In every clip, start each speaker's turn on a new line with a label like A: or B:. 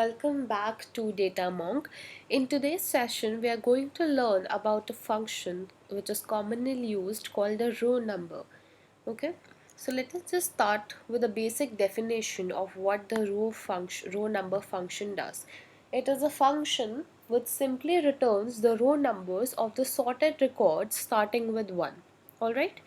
A: Welcome back to DataMonk. In today's session, we are going to learn about a function which is commonly used called a row number. Okay, so let us just start with a basic definition of what the row number function does. It is a function which simply returns the row numbers of the sorted records starting with 1. Alright.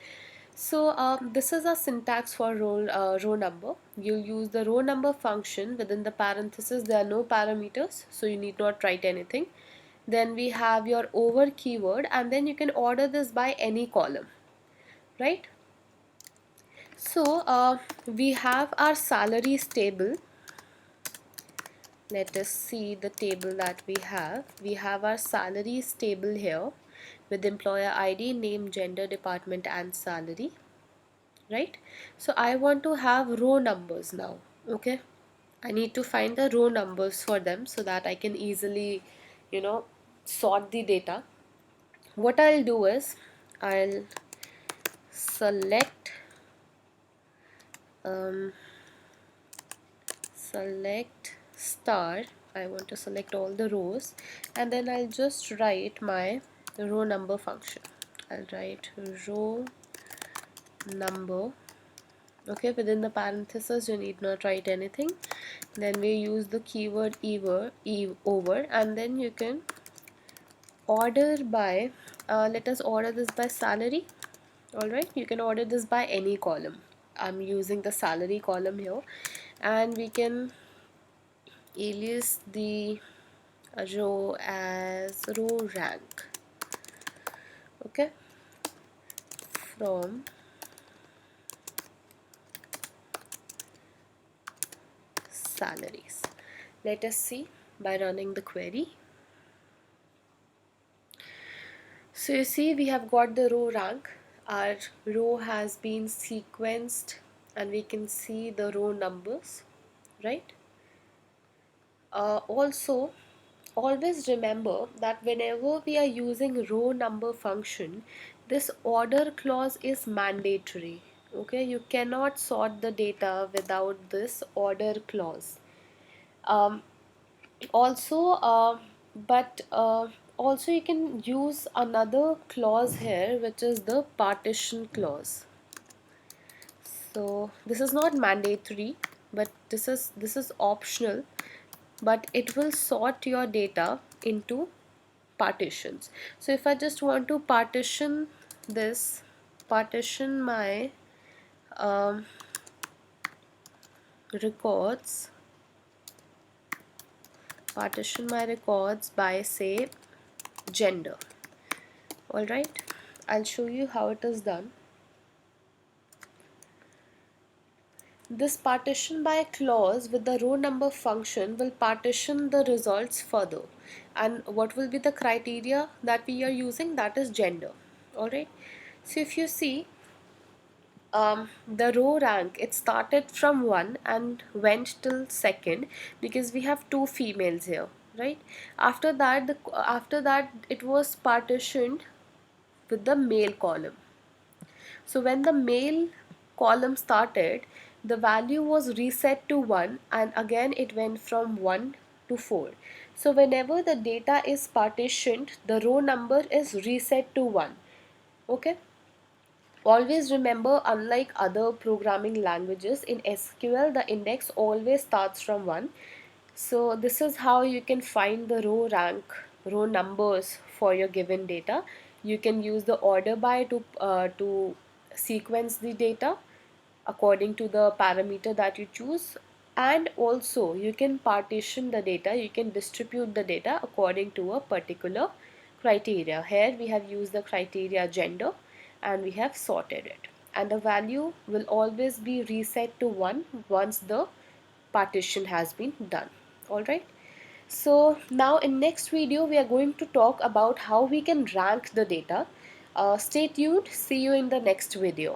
A: So this is a syntax for row number. You'll use the row number function. Within the parentheses there are no parameters, so you need not write anything. Then we have your over keyword, and then you can order this by any column, right? So we have our salaries table. Let us see the table that we have. We have our salaries table here with employer ID, name, gender, department and salary. Right, so I want to have row numbers now. Okay, I need to find the row numbers for them so that I can easily sort the data. What I'll do is I'll select select star. I want to select all the rows, and then I'll just write my row number function. I'll write row number. Okay, within the parentheses you need not write anything. Then we use the keyword over, and then you can order by let us order this by salary. Alright, you can order this by any column. I'm using the salary column here, and we can alias the row as row rank. Okay, from salaries. Let us see by running the query. So you see we have got the row rank. Our row has been sequenced and we can see the row numbers, right? Also, always remember that whenever we are using row number function, this order clause is mandatory. Okay, you cannot sort the data without this order clause. Um, also but also you can use another clause here, which is the partition clause. So this is not mandatory, but this is optional, but it will sort your data into partitions. So if I just want to partition my um, records partition my records by, say, gender. Alright, I'll show you how it is done. This partition by clause with the row number function will partition the results further. And what will be the criteria that we are using? That is gender. Alright, so if you see the row rank, it started from 1 and went till 2nd because we have 2 females here, right? After that it was partitioned with the male column. So when the male column started, the value was reset to 1, and again it went from 1 to 4. So whenever the data is partitioned, the row number is reset to 1. Okay, always remember, unlike other programming languages, in SQL the index always starts from 1. So this is how you can find the row numbers for your given data. You can use the order by to sequence the data according to the parameter that you choose, and also you can partition the data. You can distribute the data according to a particular criteria. Here we have used the criteria gender and we have sorted it, and the value will always be reset to 1 once the partition has been done. Alright, so now in next video we are going to talk about how we can rank the data. Stay tuned, see you in the next video.